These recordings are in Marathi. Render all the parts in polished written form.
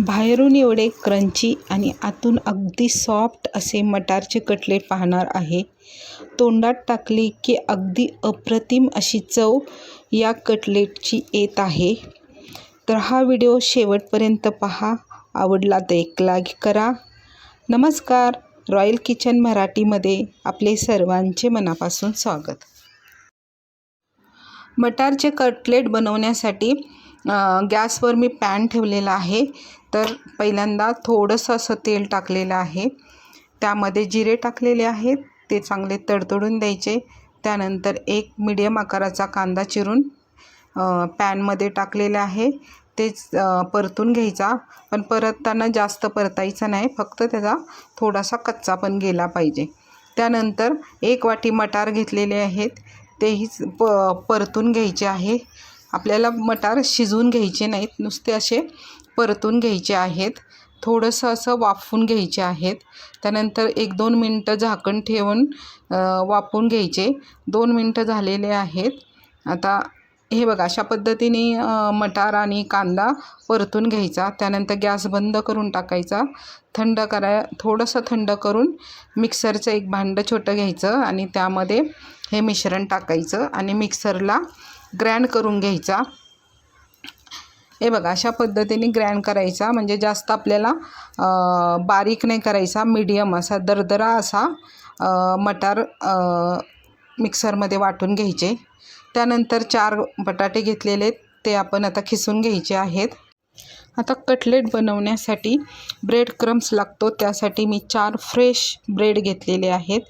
बाहेरून एवढे क्रंची आणि आतून अगदी सॉफ्ट असे मटारचे कटलेट पाहणार आहे. तोंडात टाकली की अगदी अप्रतिम अशी चव या कटलेटची येत आहे. तर हा व्हिडिओ शेवटपर्यंत पहा. आवडला तर एक लाईक करा. नमस्कार, रॉयल किचन मराठीमध्ये आपले सर्वांचे मनापासून स्वागत. मटारचे कटलेट बनवण्यासाठी गॅसवर मी पॅन ठेवलेला आहे. तर पहिल्यांदा थोडंसं असं तेल टाकलेलं आहे. त्यामध्ये जिरे टाकलेले आहेत, ते चांगले तडतडून द्यायचे. त्यानंतर एक मीडियम आकाराचा कांदा चिरून पॅनमध्ये टाकलेला आहे, तेच परतून घ्यायचा. पण परतताना जास्त परतायचं नाही, फक्त त्याचा थोडासा कच्चा पण गेला पाहिजे. त्यानंतर एक वाटी मटार घेतलेले आहेत, तेही परतून घ्यायचे आहे. आपल्याला मटार शिजवून घ्यायचे नाहीत, नुसते असे परतून घ्यायचे आहेत. थोडंसं असं वाफवून घ्यायचे आहेत. त्यानंतर 1-2 मिनटं झाकण ठेवून वाफवून घ्यायचे. 2 मिनटं झालेले आहेत. आता हे बघा, अशा पद्धतीने मटार आणि कांदा परतून घ्यायचा. त्यानंतर गॅस बंद करून टाकायचा. थोडंसं थंड करून मिक्सरचं एक भांडं छोटं घ्यायचं आणि त्यामध्ये हे मिश्रण टाकायचं आणि मिक्सरला ग्राइंड करून घ्यायचा. हे बघा, अशा पद्धतीने ग्राइंड करायचा. म्हणजे जास्त आपल्याला बारीक नाही करायचा, मीडियम असा दरदरा असा मटार मिक्सरमध्ये वाटून घ्यायचे. त्यानंतर 4 बटाटे घेतलेले, ते आपण आता खिसून घ्यायचे आहेत. आता कटलेट बनवण्यासाठी ब्रेड क्रम्स लागतो, त्यासाठी मी 4 फ्रेश ब्रेड घेतलेले आहेत.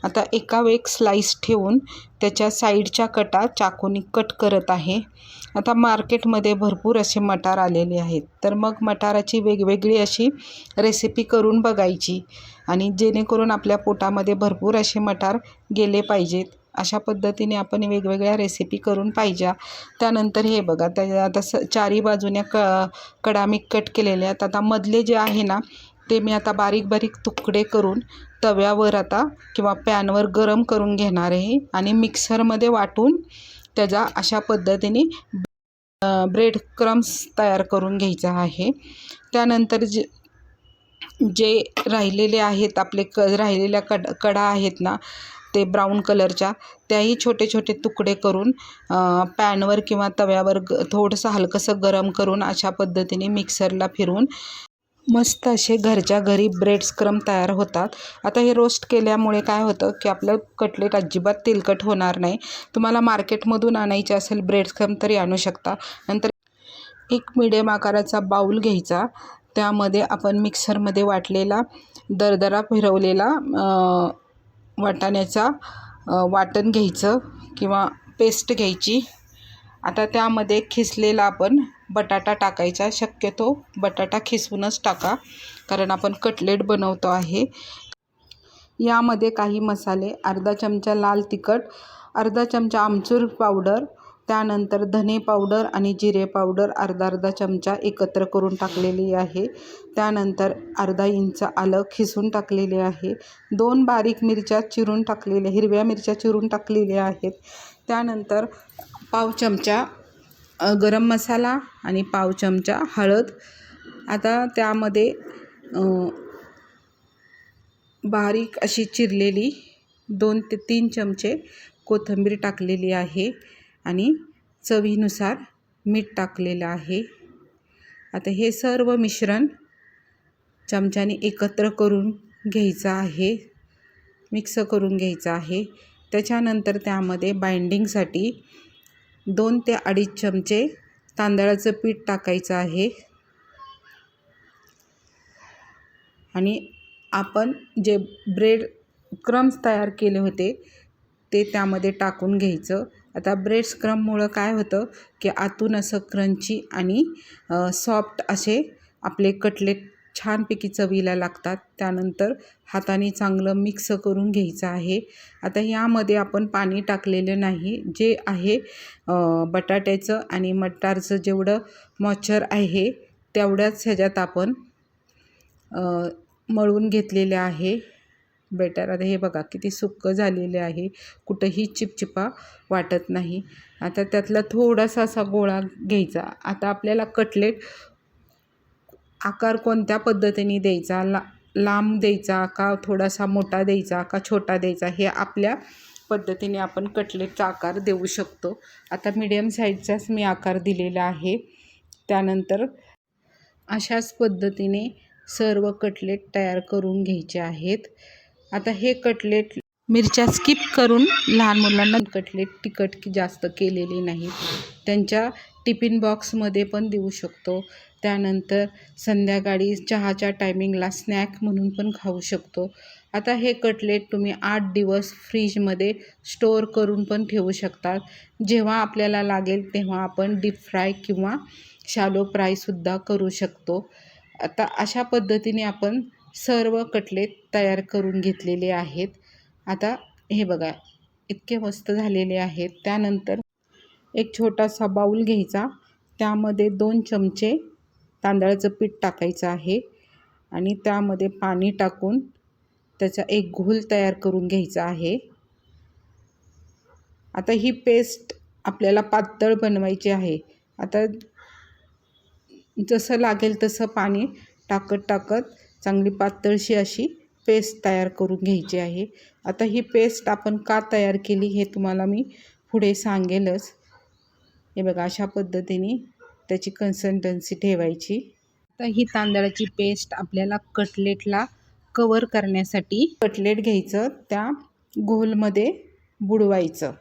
आता एकावर एक स्लाईस ठेवून त्याच्या साईडच्या कटा चाकूने कट करत आहे. आता मार्केटमध्ये भरपूर असे मटार आलेले आहेत, तर मग मटाराची वेगवेगळी अशी रेसिपी करून बघायची आणि जेणेकरून आपल्या पोटामध्ये भरपूर असे मटार गेले पाहिजेत. अशा पद्धतीने आपण वेगवेगळ्या रेसिपी करून पाहिजे. त्यानंतर हे बघा, आता 4ही बाजूने कडा मी कट केलेले आहेत. आता मधले जे आहे ना, ते मी आता बारीक बारीक तुकडे करून तव्यावर आता किंवा पॅनवर गरम करून घेणार आहे आणि मिक्सरमध्ये वाटून त्याचा अशा पद्धतीने ब्रेड क्रम्स तयार करून घ्यायचा आहे. त्यानंतर जे राहिलेले आहेत आपले राहिलेल्या कडा आहेत ना, ते ब्राऊन कलरच्या, त्याही छोटे छोटे तुकडे करून पॅनवर किंवा तव्यावर थोडंसं हलकंसं गरम करून अशा पद्धतीने मिक्सरला फिरवून मस्त असे घरच्या घरी ब्रेड्स क्रम तयार होतात. आता हे रोस्ट केल्यामुळे काय होतं की आपलं कटलेट अजिबात तेलकट होणार नाही. तुम्हाला मार्केटमधून आणायचे असेल ब्रेड्स क्रम तरी आणू शकता. नंतर एक मीडियम आकाराचा बाऊल घ्यायचा. त्यामध्ये आपण मिक्सरमध्ये वाटलेला दरदरा फिरवलेला वाटाण्याचा वाटण घ्यायचं किंवा पेस्ट घ्यायची. आता त्यामध्ये खिसलेला आपण बटाटा टाकायचा. शक्यतो बटाटा खिसवूनच टाका, कारण आपण कटलेट बनवतो आहे. यामध्ये काही मसाले, अर्धा चमचा लाल तिखट, अर्धा चमचा आमचूर पावडर, त्यानंतर धने पावडर आणि जिरे पावडर अर्धा चमचा एकत्र करून टाकलेली आहे. त्यानंतर अर्धा इंच आलं खिसून टाकलेले आहे. 2 बारीक मिरच्या चिरून टाकलेल्या, हिरव्या मिरच्या चिरून टाकलेल्या आहेत. त्यानंतर पाव चमचा गरम मसाला आणि पाव चमचा हळद. आता त्यामध्ये बारीक अशी चिरलेली 2 ते 3 चमचे कोथिंबीर टाकलेली आहे आणि चवीनुसार मीठ टाकलेलं आहे. आता हे सर्व मिश्रण चमच्याने एकत्र करून घ्यायचं आहे, मिक्स करून घ्यायचं आहे. त्याच्यानंतर त्यामध्ये बाइंडिंगसाठी 2 ते 2.5 चमचे तांदळाचं पीठ टाकायचं आहे आणि आपण जे ब्रेड क्रम्स तयार केले होते ते त्यामध्ये टाकून घ्यायचं. आता ब्रेड क्रम्समुळं काय होतं की आतून असं क्रंची आणि सॉफ्ट असे आपले कटलेट छानपैकी चवीला लागतात. त्यानंतर हाताने चांगलं मिक्स करून घ्यायचं आहे. आता यामध्ये आपण पाणी टाकलेलं नाही. जे आहे बटाट्याचं आणि मटारचं जेवढं मॉइश्चर आहे तेवढ्याच ह्याच्यात आपण मळून घेतलेले आहे बेटर. आता हे बघा किती सुक्कं झालेले आहे, कुठंही चिपचिपा वाटत नाही. आता त्यातला थोडासा असा गोळा घ्यायचा. आता आपल्याला कटलेट आकार कोणत्या पद्धतीने द्यायचा, लांब द्यायचा का थोडासा मोठा द्यायचा का छोटा द्यायचा, हे आपल्या पद्धतीने आपण कटलेटचा आकार देऊ शकतो. आता मीडियम साईजचाच मी आकार दिलेला आहे. त्यानंतर अशाच पद्धतीने सर्व कटलेट तयार करून घ्यायचे आहेत. आता हे कटलेट मिरच्या स्किप करून लहान मुलांना कटलेट तिखट जास्त केलेली नाही, त्यांच्या टिफिन बॉक्समध्ये पण देऊ शकतो. त्यानंतर संध्याकाळी चहाच्या टायमिंगला स्नॅक म्हणून पण खाऊ शकतो. आता हे कटलेट तुम्ही 8 दिवस फ्रीजमध्ये स्टोअर करून पण ठेवू शकतात. जेव्हा आपल्याला लागेल तेव्हा आपण डीप फ्राय किंवा शॅलो फ्रायसुद्धा करू शकतो. आता अशा पद्धतीने आपण सर्व कटलेट तयार करून घेतलेले आहेत. आता हे बघा इतके मस्त झालेले आहेत. त्यानंतर एक छोटासा बाऊल घ्यायचा, त्यामध्ये 2 चमचे तांदळाचं पीठ टाकायचं आहे आणि त्यामध्ये पाणी टाकून त्याचा एक घोल तयार करून घ्यायचा आहे. आता ही पेस्ट आपल्याला पातळ बनवायची आहे. आता जसं लागेल तसं पाणी टाकत चांगली पातळशी अशी पेस्ट तयार करून घ्यायची आहे. आता ही पेस्ट आपण का तयार केली हे तुम्हाला मी पुढे सांगेलच. हे बघा अशा पद्धतीने त्याची कन्सिस्टन्सी ठेवायची. आता ही तांदळाची पेस्ट आपल्याला कटलेटला कवर करण्यासाठी कटलेट घ्यायचं, त्या घोलमध्ये बुडवायचं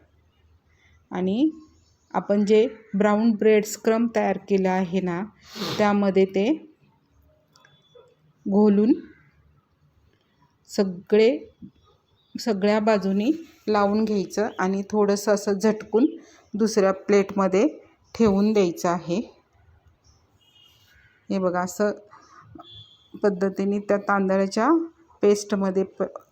आणि आपण जे ब्राऊन ब्रेड स्क्रम तयार केलं आहे ना, त्यामध्ये ते घोलून सगळ्या बाजूनी लावून घ्यायचं आणि थोडंसं असं झटकून दुसऱ्या प्लेटमध्ये ठेवून द्यायचं आहे. हे बघा असं पद्धतीने त्या तांदळाच्या पेस्टमध्ये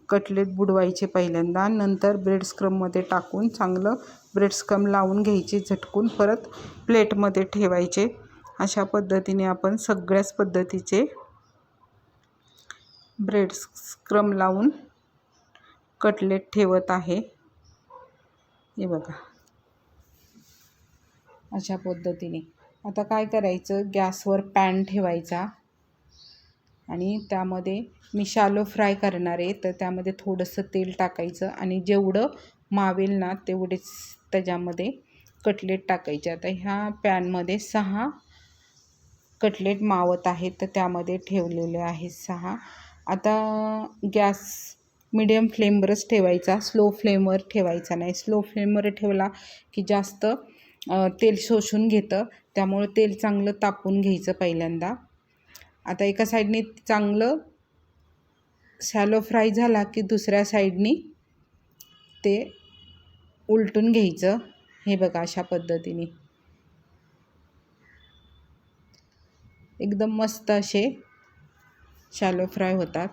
कटलेट बुडवायचे पहिल्यांदा, नंतर ब्रेड स्क्रममध्ये टाकून चांगलं ब्रेड स्क्रम लावून घ्यायचे, झटकून परत प्लेटमध्ये ठेवायचे. अशा पद्धतीने आपण सगळ्याच पद्धतीचे ब्रेड स्क्रम लावून कटलेट ठेवत आहे. हे बघा अशा पद्धतीने. आता काय करायचं, गॅसवर पॅन ठेवायचा आणि त्यामध्ये मी शॅलो फ्राय करणार आहे, तर त्यामध्ये थोडंसं तेल टाकायचं आणि जेवढं मावेल ना तेवढेच त्याच्यामध्ये कटलेट टाकायचे. आता ह्या पॅनमध्ये 6 कटलेट मावत आहेत, तर त्यामध्ये ठेवलेले आहेत 6. आता गॅस मीडियम फ्लेमवरच ठेवायचा, स्लो फ्लेमवर ठेवायचा नाही. स्लो फ्लेमवर ठेवला की जास्त तेल शोषून घेतं, त्यामुळे तेल चांगलं तापून घ्यायचं पहिल्यांदा. आता एका साईडने चांगलं शॅलो फ्राय झाला की दुसऱ्या साईडनी ते उलटून घ्यायचं. हे बघा अशा पद्धतीने एकदम मस्त असे शॅलो फ्राय होतात.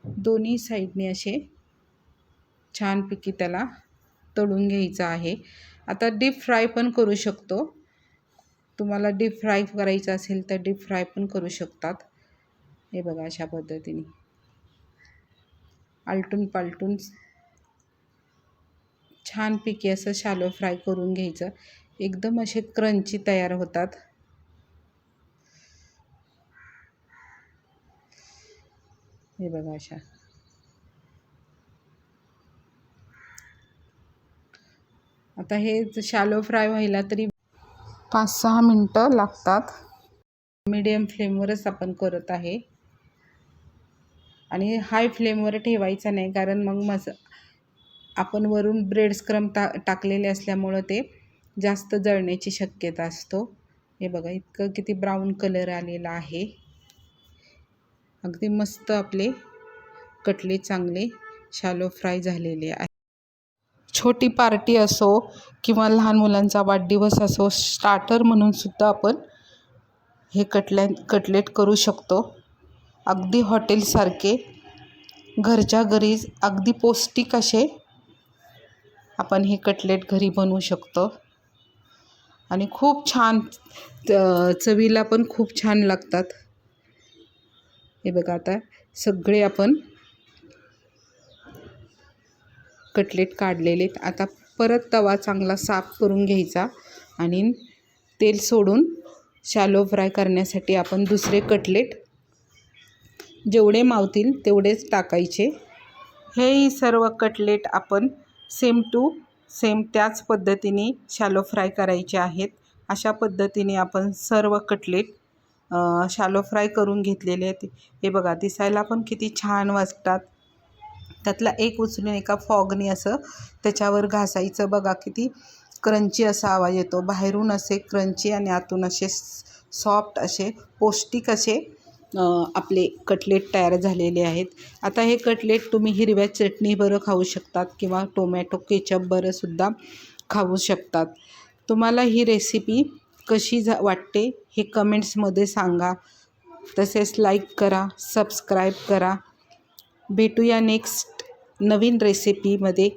दोन्ही साईडने असे छानपैकी त्याला तळून घ्यायचं आहे. आता डीप फ्राय पण करू शकतो. तुम्हाला डीप फ्राय करायचं असेल तर डीप फ्राय पण करू शकतात. हे बघा अशा पद्धतीने आलटून पालटून छानपैकी असं शॅलो फ्राय करून घ्यायचं. एकदम असे क्रंची तयार होतात. हे बघा अशा. आता हे शॅलो फ्राय व्हायला तरी 5-6 मिनटं लागतात. मीडियम फ्लेमवरच आपण करत आहे आणि हाय फ्लेमवर ठेवायचा नाही, कारण मग आपण वरून ब्रेड स्क्रम टाकलेले असल्यामुळं ते जास्त जळण्याची शक्यता असतो. हे बघा इतकं किती ब्राऊन कलर आलेला आहे. अगदी मस्त आपले कटलेट चांगले शॅलो फ्राय झालेले आहे. छोटी पार्टी असो किंवा लहान मुलांचा वाढदिवस असो, स्टार्टर म्हणून सुद्धा आपण हे कटलेट करू शकतो. अगदी हॉटेलसारखे घरच्या घरी अगदी पौष्टिक असे आपण हे कटलेट घरी बनवू शकतो आणि खूप छान चवीला पण खूप छान लागतात. हे बघा आता सगळे आपण कटलेट काढलेले. आता परत तवा चांगला साफ करून घ्यायचा आणि तेल सोडून शॅलो फ्राय करण्यासाठी आपण दुसरे कटलेट जेवढे मावतील तेवढेच टाकायचे. हेही सर्व कटलेट आपण सेम टू सेम त्याच पद्धतीने शॅलो फ्राय करायचे आहेत. अशा पद्धतीने आपण सर्व कटलेट शॅलो फ्राय करून घेतलेले आहेत. हे बघा, दिसायला पण किती छान वाटतात. त्यातला एक उचलून एका फॉगने असं त्याच्यावर घासायचं. बघा किती क्रंची असा आवाज येतो. बाहेरून असे क्रंची आणि आतून असे सॉफ्ट असे पौष्टिक असे आपले कटलेट तयार झालेले आहेत. आता हे कटलेट तुम्ही हिरव्या चटणीबरोबर खाऊ शकतात किंवा टोमॅटो केचप बरोबरसुद्धा खाऊ शकतात. तुम्हाला ही रेसिपी कशी वाटते हे कमेंट्समध्ये सांगा. तसेच लाईक करा, सबस्क्राईब करा. भेटूया नेक्स्ट नवीन रेसिपीमध्ये.